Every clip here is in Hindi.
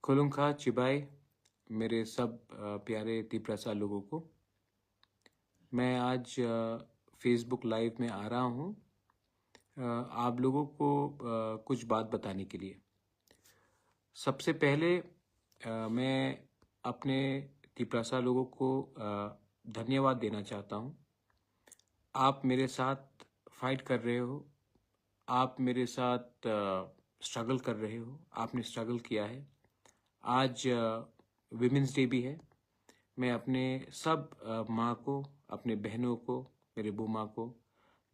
खुलुंखा चिबाई मेरे सब प्यारे तिप्रसा लोगों को। मैं आज फेसबुक लाइव में आ रहा हूँ आप लोगों को कुछ बात बताने के लिए। सबसे पहले मैं अपने तिप्रसा लोगों को धन्यवाद देना चाहता हूँ। आप मेरे साथ फाइट कर रहे हो, आप मेरे साथ स्ट्रगल कर रहे हो, आपने स्ट्रगल किया है। आज विमेंस डे भी है। मैं अपने सब माँ को, अपने बहनों को, मेरे बूमा को,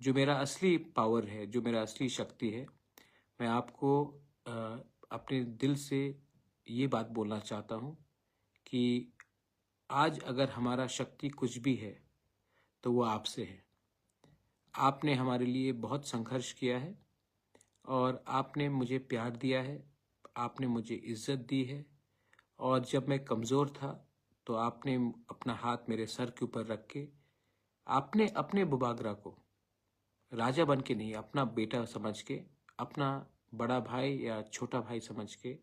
जो मेरा असली पावर है, जो मेरा असली शक्ति है, मैं आपको अपने दिल से ये बात बोलना चाहता हूँ कि आज अगर हमारा शक्ति कुछ भी है तो वो आपसे है। आपने हमारे लिए बहुत संघर्ष किया है और आपने मुझे प्यार दिया है, आपने मुझे इज्जत दी है। और जब मैं कमज़ोर था तो आपने अपना हाथ मेरे सर के ऊपर रख के आपने अपने बुबागरा को राजा बन के नहीं, अपना बेटा समझ के, अपना बड़ा भाई या छोटा भाई समझ के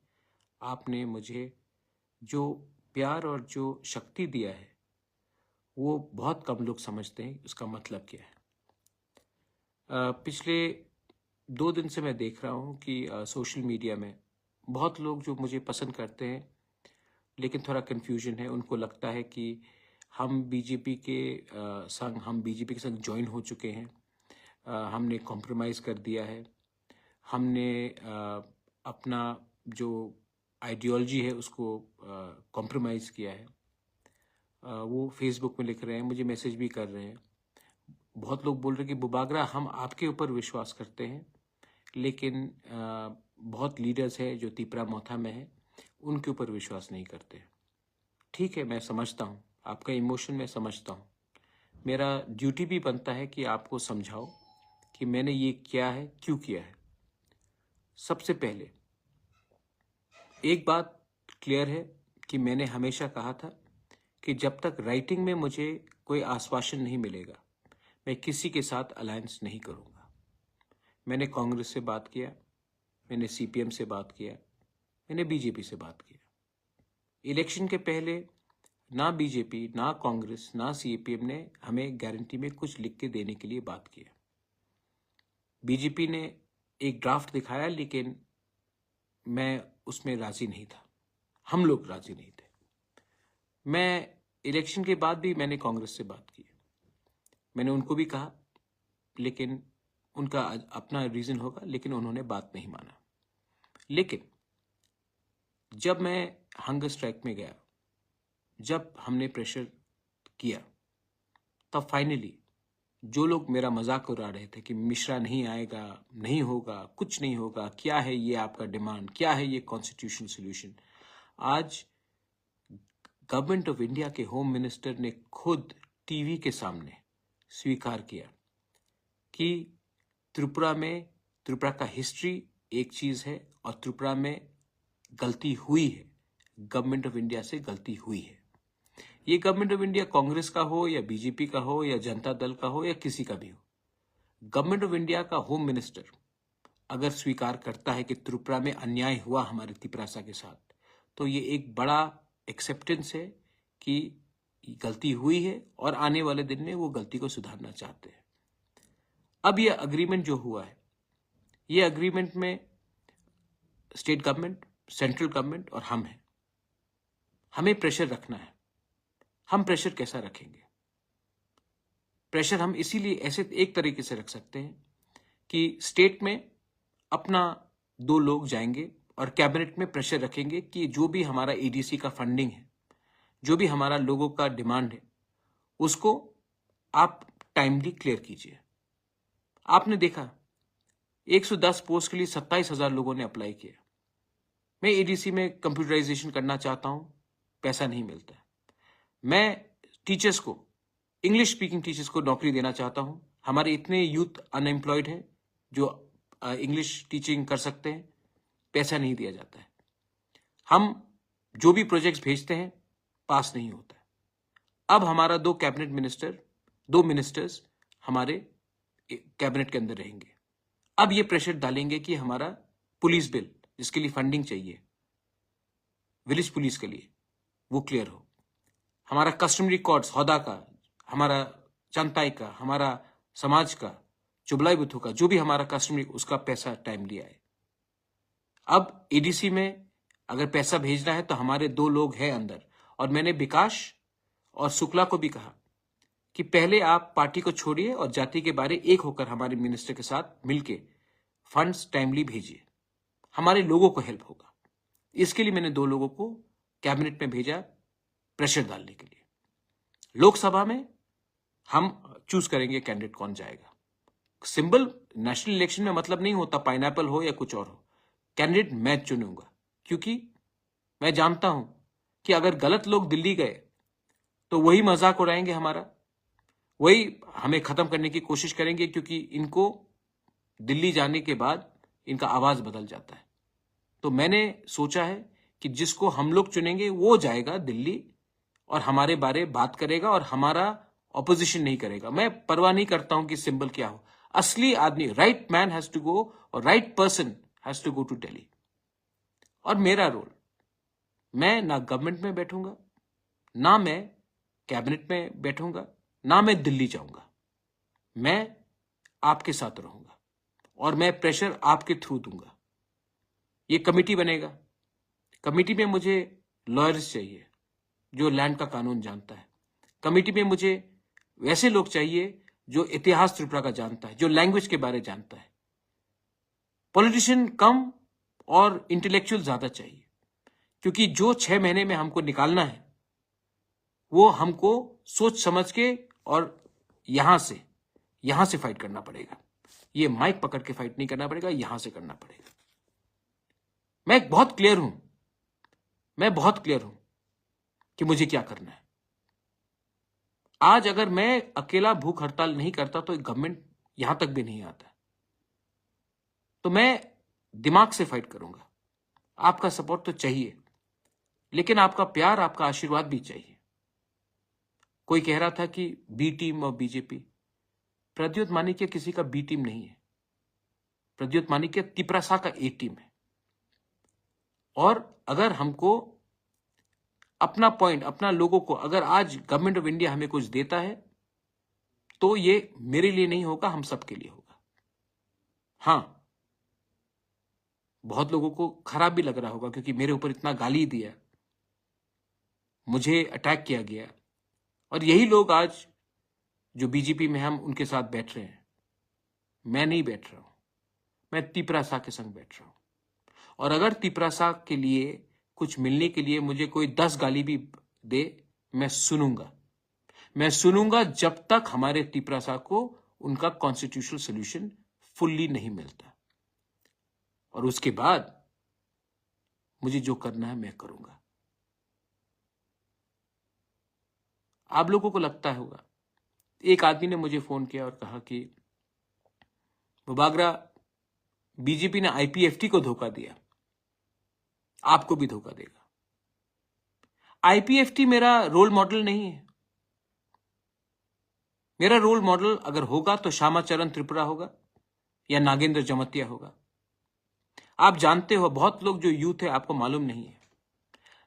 आपने मुझे जो प्यार और जो शक्ति दिया है वो बहुत कम लोग समझते हैं उसका मतलब क्या है। पिछले 2 दिन से मैं देख रहा हूँ कि सोशल मीडिया में बहुत लोग जो मुझे पसंद करते हैं लेकिन थोड़ा कन्फ्यूजन है। उनको लगता है कि हम बीजेपी के संग ज्वाइन हो चुके हैं, हमने कॉम्प्रोमाइज़ कर दिया है, हमने अपना जो आइडियोलॉजी है उसको कॉम्प्रोमाइज़ किया है। वो फेसबुक में लिख रहे हैं, मुझे मैसेज भी कर रहे हैं। बहुत लोग बोल रहे हैं कि बुबागरा हम आपके ऊपर विश्वास करते हैं, लेकिन बहुत लीडर्स हैं जो तिपरा मोथा में है, उनके ऊपर विश्वास नहीं करते। ठीक है, मैं समझता हूँ आपका इमोशन, मैं समझता हूँ। मेरा ड्यूटी भी बनता है कि आपको समझाओ कि मैंने ये किया है, क्यों किया है। सबसे पहले एक बात क्लियर है कि मैंने हमेशा कहा था कि जब तक राइटिंग में मुझे कोई आश्वासन नहीं मिलेगा मैं किसी के साथ अलायंस नहीं करूँगा। मैंने कांग्रेस से बात किया, मैंने सीपीएम से बात किया, मैंने बीजेपी से बात किया। इलेक्शन के पहले ना बीजेपी, ना कांग्रेस, ना सीपीएम ने हमें गारंटी में कुछ लिख के देने के लिए बात किया। बीजेपी ने एक ड्राफ्ट दिखाया लेकिन मैं उसमें राजी नहीं था, हम लोग राजी नहीं थे। मैं इलेक्शन के बाद भी मैंने कांग्रेस से बात की, मैंने उनको भी कहा, लेकिन उनका अपना रीज़न होगा, लेकिन उन्होंने बात नहीं माना। लेकिन जब मैं हंगर स्ट्राइक में गया, जब हमने प्रेशर किया, तब फाइनली जो लोग मेरा मजाक उड़ा रहे थे कि मिश्रा नहीं आएगा, नहीं होगा, कुछ नहीं होगा, क्या है ये आपका डिमांड, क्या है ये कॉन्स्टिट्यूशनल सोल्यूशन, आज गवर्नमेंट ऑफ इंडिया के होम मिनिस्टर ने खुद टीवी के सामने स्वीकार किया कि त्रिपुरा का हिस्ट्री एक चीज़ है और त्रिपुरा में गलती हुई है, गवर्नमेंट ऑफ इंडिया से गलती हुई है। ये गवर्नमेंट ऑफ इंडिया कांग्रेस का हो या बीजेपी का हो या जनता दल का हो या किसी का भी हो, गवर्नमेंट ऑफ इंडिया का होम मिनिस्टर अगर स्वीकार करता है कि त्रिपुरा में अन्याय हुआ हमारे तिपरासा के साथ, तो ये एक बड़ा एक्सेप्टेंस है कि गलती हुई है और आने वाले दिन में वो गलती को सुधारना चाहते हैं। अब ये अग्रीमेंट जो हुआ है, ये अग्रीमेंट में स्टेट गवर्नमेंट, सेंट्रल गवर्नमेंट और हम हैं। हमें प्रेशर रखना है। हम प्रेशर कैसा रखेंगे? प्रेशर हम इसीलिए ऐसे एक तरीके से रख सकते हैं कि स्टेट में अपना 2 लोग जाएंगे और कैबिनेट में प्रेशर रखेंगे कि जो भी हमारा एडीसी का फंडिंग है, जो भी हमारा लोगों का डिमांड है, उसको आप टाइमली क्लियर कीजिए। आपने देखा 110 पोस्ट के लिए 27,000 लोगों ने अप्लाई किया। मैं एडीसी में कंप्यूटराइजेशन करना चाहता हूं, पैसा नहीं मिलता है। मैं टीचर्स को, इंग्लिश स्पीकिंग टीचर्स को नौकरी देना चाहता हूं। हमारे इतने यूथ अनएम्प्लॉयड हैं जो इंग्लिश टीचिंग कर सकते हैं, पैसा नहीं दिया जाता है। हम जो भी प्रोजेक्ट्स भेजते हैं पास नहीं होता है। अब हमारा 2 कैबिनेट मिनिस्टर, 2 मिनिस्टर्स हमारे कैबिनेट के अंदर रहेंगे। अब ये प्रेशर डालेंगे कि हमारा पुलिस बिल जिसके लिए फंडिंग चाहिए, विलेज पुलिस के लिए वो क्लियर हो, हमारा कस्टमरी कोड्स हौदा का, हमारा चंताई का, हमारा समाज का, चुबलाई बुथों का, जो भी हमारा कस्टमरी, उसका पैसा टाइमली आए। अब एडीसी में अगर पैसा भेजना है तो हमारे 2 लोग हैं अंदर, और मैंने विकास और शुक्ला को भी कहा कि पहले आप पार्टी को छोड़िए और जाति के बारे एक होकर हमारे मिनिस्टर के साथ मिलके फंड्स टाइमली भेजिए, हमारे लोगों को हेल्प होगा। इसके लिए मैंने 2 लोगों को कैबिनेट में भेजा प्रेशर डालने के लिए। लोकसभा में हम चूज करेंगे कैंडिडेट कौन जाएगा। सिंबल नेशनल इलेक्शन में मतलब नहीं होता पाइनएप्पल हो या कुछ और हो, कैंडिडेट मैं चुनूंगा, क्योंकि मैं जानता हूं कि अगर गलत लोग दिल्ली गए तो वही मजाक उड़ाएंगे हमारा, वही हमें खत्म करने की कोशिश करेंगे, क्योंकि इनको दिल्ली जाने के बाद इनका आवाज बदल जाता है। तो मैंने सोचा है कि जिसको हम लोग चुनेंगे वो जाएगा दिल्ली और हमारे बारे बात करेगा और हमारा ऑपोजिशन नहीं करेगा। मैं परवाह नहीं करता हूं कि सिंबल क्या हो, असली आदमी, right man has to go or right person has to go to Delhi. और मेरा रोल, मैं ना गवर्नमेंट में बैठूंगा, ना मैं कैबिनेट में बैठूंगा, ना मैं दिल्ली जाऊंगा, मैं आपके साथ रहूंगा और मैं प्रेशर आपके थ्रू दूंगा। ये कमेटी बनेगा, कमेटी में मुझे लॉयर्स चाहिए जो लैंड का कानून जानता है, कमेटी में मुझे वैसे लोग चाहिए जो इतिहास त्रिपुरा का जानता है, जो लैंग्वेज के बारे जानता है। पॉलिटिशियन कम और इंटेलेक्चुअल ज्यादा चाहिए, क्योंकि जो 6 महीने में हमको निकालना है वो हमको सोच समझ के और यहां से फाइट करना पड़ेगा। ये माइक पकड़ के फाइट नहीं करना पड़ेगा, यहां से करना पड़ेगा। मैं बहुत क्लियर हूं कि मुझे क्या करना है। आज अगर मैं अकेला भूख हड़ताल नहीं करता तो गवर्नमेंट यहां तक भी नहीं आता। तो मैं दिमाग से फाइट करूंगा। आपका सपोर्ट तो चाहिए, लेकिन आपका प्यार, आपका आशीर्वाद भी चाहिए। कोई कह रहा था कि बी टीम और बीजेपी, प्रद्युत मानिक्य किसी का बी टीम नहीं है। प्रद्युत मानिक्य तिपरासा का ए टीम है। और अगर हमको अपना पॉइंट, अपना लोगों को, अगर आज गवर्नमेंट ऑफ इंडिया हमें कुछ देता है तो ये मेरे लिए नहीं होगा, हम सबके लिए होगा। हां, बहुत लोगों को खराब भी लग रहा होगा क्योंकि मेरे ऊपर इतना गाली दिया, मुझे अटैक किया गया, और यही लोग आज जो बीजेपी में हम उनके साथ बैठ रहे हैं। मैं नहीं बैठ रहा हूं, मैं तिपरासा के संग बैठ रहा हूं। और अगर तिपरासा के लिए कुछ मिलने के लिए मुझे कोई 10 गाली भी दे, मैं सुनूंगा जब तक हमारे तिपरासा को उनका कॉन्स्टिट्यूशनल सोल्यूशन फुल्ली नहीं मिलता। और उसके बाद मुझे जो करना है मैं करूंगा। आप लोगों को लगता होगा, एक आदमी ने मुझे फोन किया और कहा कि मुबागरा, बीजेपी ने आईपीएफटी को धोखा दिया, आपको भी धोखा देगा। आईपीएफटी मेरा रोल मॉडल नहीं है। मेरा रोल मॉडल अगर होगा तो श्यामाचरण त्रिपुरा होगा या नागेंद्र जमतिया होगा। आप जानते हो, बहुत लोग जो यूथ है आपको मालूम नहीं है,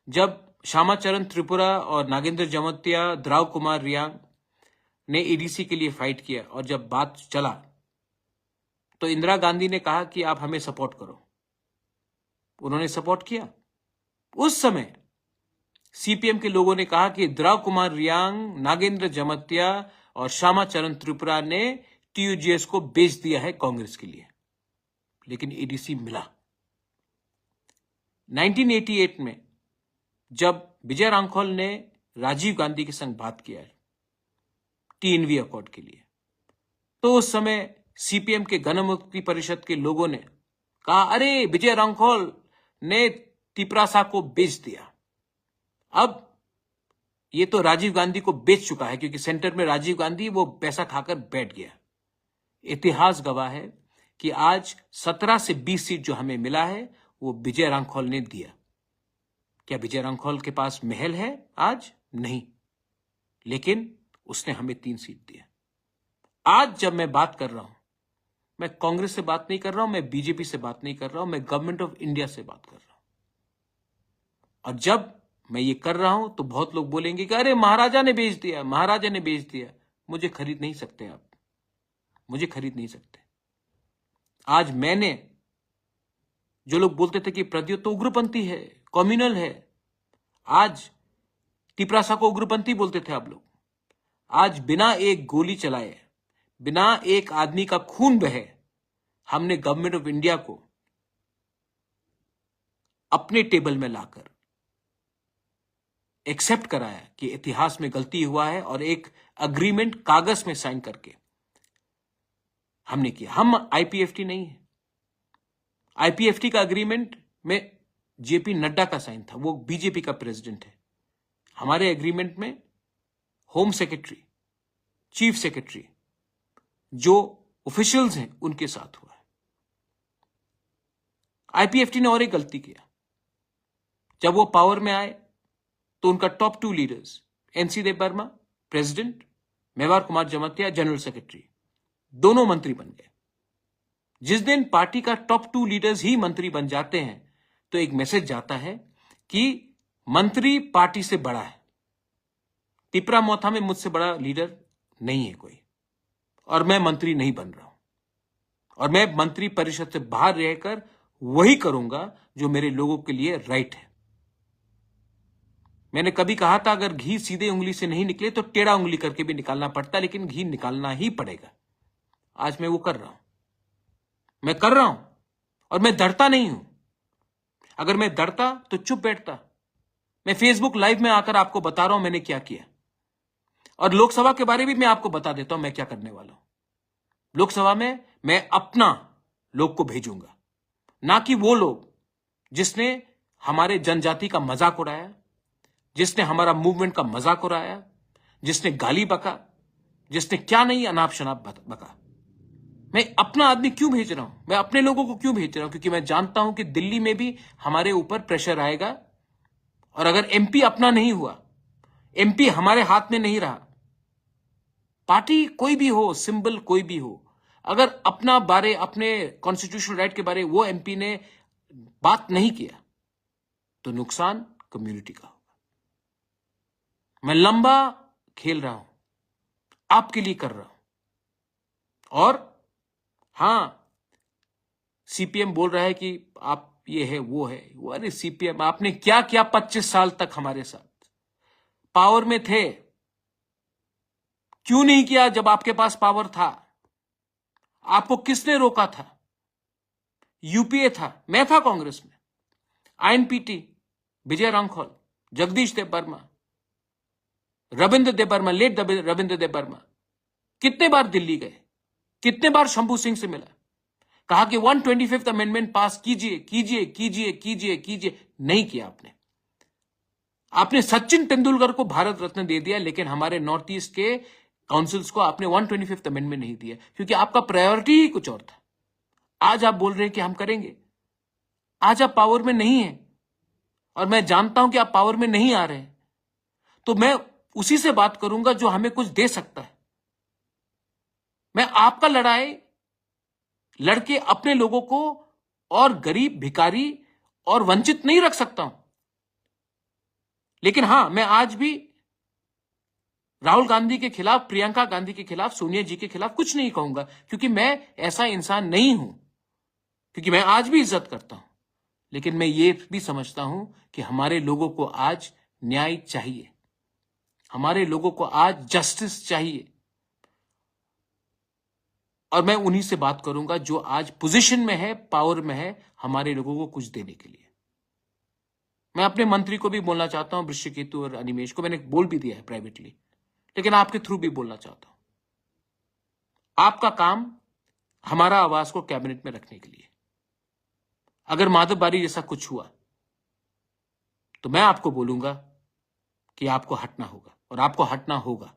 जब श्यामाचरण त्रिपुरा और नागेंद्र जमतिया, द्राव कुमार रियांग ने एडीसी के लिए फाइट किया और जब बात चला तो इंदिरा गांधी ने कहा कि आप हमें सपोर्ट करो। उन्होंने सपोर्ट किया। उस समय सीपीएम के लोगों ने कहा कि द्राव कुमार रियांग, नागेंद्र जमतिया और श्यामाचरण त्रिपुरा ने टीयूजीएस को बेच दिया है कांग्रेस के लिए, लेकिन एडीसी मिला। 1988 में जब विजय रांखोल ने राजीव गांधी के संग बात किया है टीएनवी अकॉर्ड के लिए, तो उस समय सीपीएम के गणमुक्ति परिषद के लोगों ने कहा, अरे विजय रांखोल ने तिपरासा को बेच दिया। अब ये तो राजीव गांधी को बेच चुका है, क्योंकि सेंटर में राजीव गांधी वो पैसा खाकर बैठ गया। इतिहास गवाह है कि आज 17 से 20 सीट जो हमें मिला है वो विजय रांखोल ने दिया। क्या विजय रांखोल के पास महल है आज? नहीं, लेकिन उसने हमें 3 सीट दिया। आज जब मैं बात कर रहा हूं, मैं कांग्रेस से बात नहीं कर रहा हूं, मैं बीजेपी से बात नहीं कर रहा हूं, मैं गवर्नमेंट ऑफ इंडिया से बात कर रहा हूं। और जब मैं ये कर रहा हूं तो बहुत लोग बोलेंगे कि अरे महाराजा ने बेच दिया, महाराजा ने बेच दिया। मुझे खरीद नहीं सकते आप, मुझे खरीद नहीं सकते। आज मैंने, जो लोग बोलते थे कि प्रद्योत तो उग्रपंथी है, कम्युनल है, आज तिपरासा को उग्रपंथी बोलते थे आप लोग, आज बिना एक गोली चलाए, बिना एक आदमी का खून बहे, हमने गवर्नमेंट ऑफ इंडिया को अपने टेबल में लाकर एक्सेप्ट कराया कि इतिहास में गलती हुआ है और एक अग्रीमेंट कागज में साइन करके हमने किया। हम आईपीएफटी नहीं है। आईपीएफटी का अग्रीमेंट में जेपी नड्डा का साइन था, वो बीजेपी का प्रेसिडेंट है। हमारे एग्रीमेंट में होम सेक्रेटरी, चीफ सेक्रेटरी, जो ऑफिशियल्स हैं, उनके साथ हुआ है। आईपीएफटी ने और एक गलती किया, जब वो पावर में आए तो उनका top 2 leaders NC Dev Varma president, Mewar Kumar Jamatia general secretary, दोनों मंत्री बन गए। जिस दिन पार्टी का टॉप 2 लीडर्स ही मंत्री बन जाते हैं तो एक मैसेज जाता है कि मंत्री पार्टी से बड़ा है। तिपरा मोथा में मुझसे बड़ा लीडर नहीं है कोई, और मैं मंत्री नहीं बन रहा हूं, और मैं मंत्री परिषद से बाहर रहकर वही करूंगा जो मेरे लोगों के लिए राइट है। मैंने कभी कहा था अगर घी सीधे उंगली से नहीं निकले तो टेढ़ा उंगली करके भी निकालना पड़ता, लेकिन घी निकालना ही पड़ेगा। आज मैं वो कर रहा हूं, मैं कर रहा हूं, और मैं डरता नहीं हूं। अगर मैं डरता तो चुप बैठता। मैं फेसबुक लाइव में आकर आपको बता रहा हूं मैंने क्या किया, और लोकसभा के बारे में मैं आपको बता देता हूं मैं क्या करने वाला हूं। लोकसभा में मैं अपना लोग को भेजूंगा, ना कि वो लोग जिसने हमारे जनजाति का मजाक उड़ाया, जिसने हमारा मूवमेंट का मजाक उड़ाया, जिसने गाली बका, जिसने क्या नहीं अनाप शनाप बका। मैं अपना आदमी क्यों भेज रहा हूं, मैं अपने लोगों को क्यों भेज रहा हूं? क्योंकि मैं जानता हूं कि दिल्ली में भी हमारे ऊपर प्रेशर आएगा, और अगर एमपी अपना नहीं हुआ, एमपी हमारे हाथ में नहीं रहा, पार्टी कोई भी हो, सिंबल कोई भी हो, अगर अपना बारे, अपने कॉन्स्टिट्यूशनल राइट के बारे वो एमपी ने बात नहीं किया तो नुकसान कम्युनिटी का होगा। मैं लंबा खेल रहा हूं, आपके लिए कर रहा हूं। और हां, सीपीएम बोल रहा है कि आप ये है वो है वो। अरे सीपीएम, आपने क्या किया 25 साल तक हमारे साथ? पावर में थे, क्यों नहीं किया जब आपके पास पावर था? आपको किसने रोका था? यूपीए था, मैं था कांग्रेस में, आईएनपीटी, विजय रांखौल, जगदीश देव वर्मा, रविंद्र देव वर्मा, लेट रविंद्र देव वर्मा कितने बार दिल्ली गए, कितने बार शंभू सिंह से मिला, कहा कि 125th अमेंडमेंट पास कीजिए कीजिए कीजिए कीजिए कीजिए। नहीं किया आपने। आपने सचिन तेंदुलकर को भारत रत्न दे दिया, लेकिन हमारे नॉर्थ ईस्ट के काउंसिल्स को आपने 125th अमेंडमेंट नहीं दिया, क्योंकि आपका प्रायोरिटी ही कुछ और था। आज आप बोल रहे हैं कि हम करेंगे। आज आप पावर में नहीं है, और मैं जानता हूं कि आप पावर में नहीं आ रहे हैं, तो मैं उसी से बात करूंगा जो हमें कुछ दे सकता है। मैं आपका लड़ाई लड़के अपने लोगों को और गरीब, भिखारी और वंचित नहीं रख सकता हूं। लेकिन हां, मैं आज भी राहुल गांधी के खिलाफ, प्रियंका गांधी के खिलाफ, सोनिया जी के खिलाफ कुछ नहीं कहूंगा, क्योंकि मैं ऐसा इंसान नहीं हूं, क्योंकि मैं आज भी इज्जत करता हूं। लेकिन मैं ये भी समझता हूं कि हमारे लोगों को आज न्याय चाहिए, हमारे लोगों को आज जस्टिस चाहिए, और मैं उन्हीं से बात करूंगा जो आज पोजीशन में है, पावर में है, हमारे लोगों को कुछ देने के लिए। मैं अपने मंत्री को भी बोलना चाहता हूं, वृश्चिकेतु और अनिमेश को मैंने बोल भी दिया है प्राइवेटली, लेकिन आपके थ्रू भी बोलना चाहता हूं। आपका काम हमारा आवाज को कैबिनेट में रखने के लिए। अगर माधव बारी जैसा कुछ हुआ तो मैं आपको बोलूंगा कि आपको हटना होगा, और आपको हटना होगा,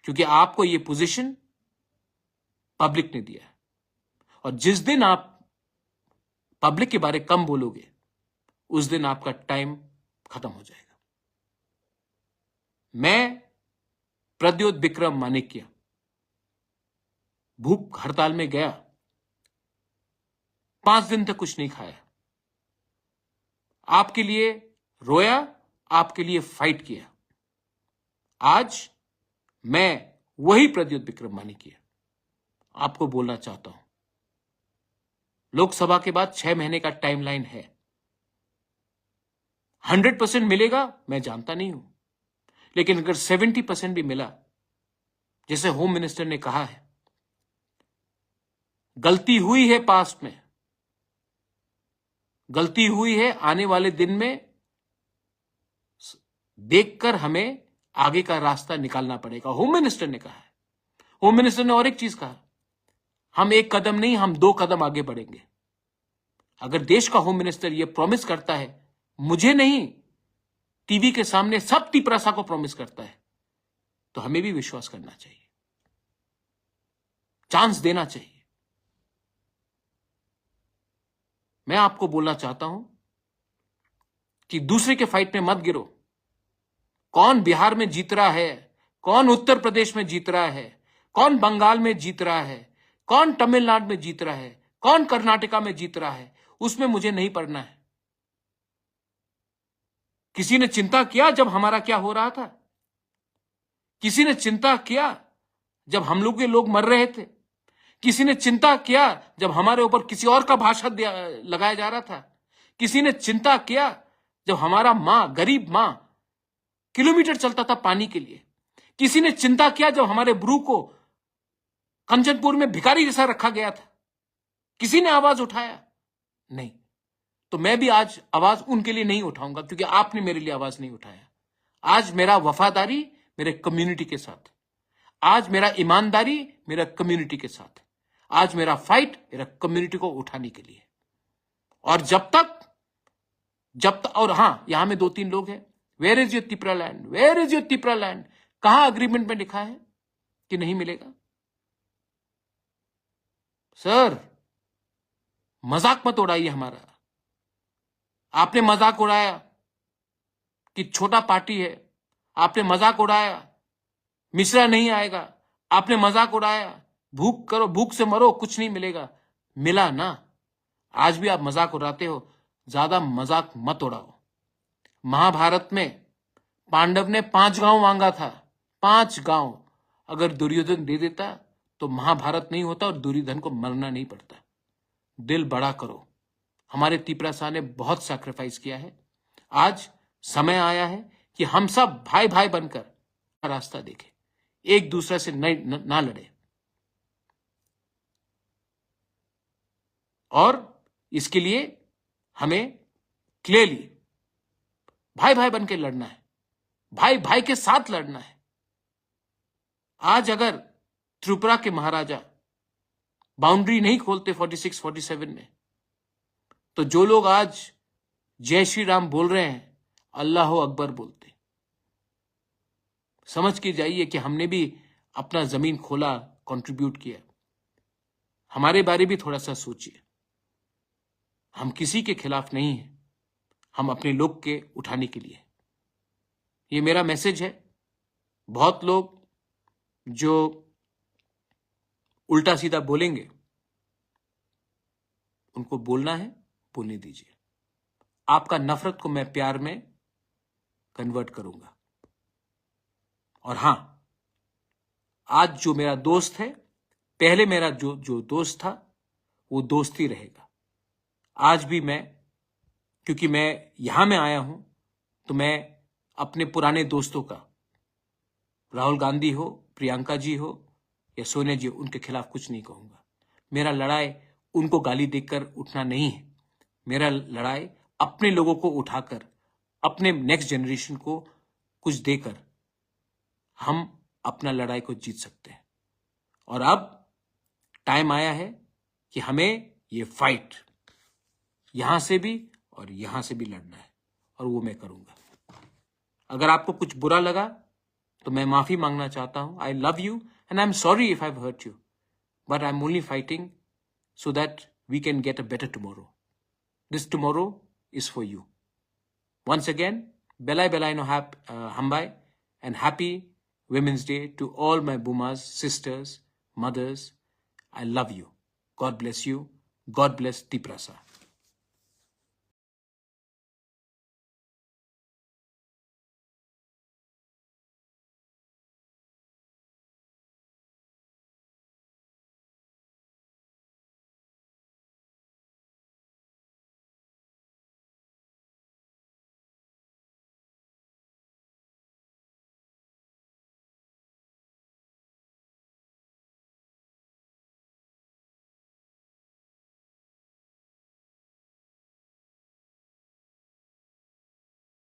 क्योंकि आपको यह पोजीशन पब्लिक ने दिया है। और जिस दिन आप पब्लिक के बारे कम बोलोगे, उस दिन आपका टाइम खत्म हो जाएगा। मैं प्रद्योत विक्रम मानिक्य भूख हड़ताल में गया, 5 दिन तक कुछ नहीं खाया। आपके लिए रोया, आपके लिए फाइट किया। आज मैं वही प्रद्युत विक्रम की आपको बोलना चाहता हूं। लोकसभा के बाद 6 महीने का टाइमलाइन है। 100% मिलेगा मैं जानता नहीं हूं, लेकिन अगर 70% भी मिला, जैसे होम मिनिस्टर ने कहा है, गलती हुई है पास्ट में, गलती हुई है, आने वाले दिन में देखकर हमें आगे का रास्ता निकालना पड़ेगा। होम मिनिस्टर ने कहा है। होम मिनिस्टर ने और एक चीज कहा, हम एक कदम नहीं, हम 2 कदम आगे बढ़ेंगे। अगर देश का होम मिनिस्टर यह प्रॉमिस करता है, मुझे नहीं, टीवी के सामने सब तिपरासा को प्रॉमिस करता है, तो हमें भी विश्वास करना चाहिए, चांस देना चाहिए। मैं आपको बोलना चाहता हूं कि दूसरे के फाइट में मत गिरो। कौन बिहार में जीत रहा है, कौन उत्तर प्रदेश में जीत रहा है, कौन बंगाल में जीत रहा है, कौन तमिलनाडु में जीत रहा है, कौन कर्नाटका में जीत रहा है, उसमें मुझे नहीं पड़ना है। किसी ने चिंता किया जब हमारा क्या हो रहा था? किसी ने चिंता किया जब हम लोग के लोग मर रहे थे? किसी ने चिंता किया जब हमारे ऊपर किसी और का भाषण लगाया जा रहा था? किसी ने चिंता किया जब हमारा मां, गरीब मां, किलोमीटर चलता था पानी के लिए? किसी ने चिंता किया जब हमारे ब्रू को कंचनपुर में भिखारी जैसा रखा गया था? किसी ने आवाज उठाया? नहीं। तो मैं भी आज आवाज उनके लिए नहीं उठाऊंगा, क्योंकि आपने मेरे लिए आवाज नहीं उठाया। आज मेरा वफादारी मेरे कम्युनिटी के साथ, आज मेरा ईमानदारी मेरा कम्युनिटी के साथ, आज मेरा फाइट मेरा कम्युनिटी को उठाने के लिए। और जब तक और हां, यहां में 2-3 लोग हैं, where is your Tipraland, where is your Tipraland? कहां अग्रीमेंट में लिखा है कि नहीं मिलेगा? सर, मजाक मत उड़ाइए हमारा। आपने मजाक उड़ाया कि छोटा पार्टी है, आपने मजाक उड़ाया मिश्रा नहीं आएगा, आपने मजाक उड़ाया भूख करो, भूख से मरो, कुछ नहीं मिलेगा। मिला ना? आज भी आप मजाक उड़ाते हो, ज्यादा मजाक मत उड़ाओ। महाभारत में पांडव ने 5 गांव मांगा था, 5 गांव। अगर दुर्योधन दे देता तो महाभारत नहीं होता और दुर्योधन को मरना नहीं पड़ता। दिल बड़ा करो। हमारे तिपरासा ने बहुत सैक्रिफाइस किया है। आज समय आया है कि हम सब भाई भाई बनकर रास्ता देखें, एक दूसरे से ना लड़े। और इसके लिए हमें क्लियरली भाई भाई बनकर लड़ना है, भाई भाई के साथ लड़ना है। आज अगर त्रिपुरा के महाराजा बाउंड्री नहीं खोलते 46-47 में, तो जो लोग आज जय श्री राम बोल रहे हैं, अल्लाह अकबर बोलते। समझ के जाइए कि हमने भी अपना जमीन खोला, कंट्रीब्यूट किया। हमारे बारे भी थोड़ा सा सोचिए। हम किसी के खिलाफ नहीं हैं, हम अपने लोग के उठाने के लिए। ये मेरा मैसेज है। बहुत लोग जो उल्टा सीधा बोलेंगे, उनको बोलना है, बोलने दीजिए। आपका नफरत को मैं प्यार में कन्वर्ट करूंगा। और हां, आज जो मेरा दोस्त है, पहले मेरा जो दोस्त था, वो दोस्त ही रहेगा। आज भी मैं, क्योंकि मैं यहां में आया हूं, तो मैं अपने पुराने दोस्तों का, राहुल गांधी हो, प्रियंका जी हो या सोनिया जी, उनके खिलाफ कुछ नहीं कहूंगा। मेरा लड़ाई उनको गाली देकर उठना नहीं है। मेरा लड़ाई अपने लोगों को उठाकर, अपने नेक्स्ट जनरेशन को कुछ देकर हम अपना लड़ाई को जीत सकते हैं। और अब टाइम आया है कि हमें ये फाइट यहां से भी और यहां से भी लड़ना है, और वो मैं करूंगा। अगर आपको कुछ बुरा लगा तो मैं माफी मांगना चाहता हूं। I love you and I am sorry if I have hurt you, but I am only fighting so that we can get a better tomorrow. This tomorrow is for you. Once again, Belai Belai no Hambai, and happy Women's Day to all my Bumas, sisters, mothers. I love you. God bless you. God bless Tiprasa.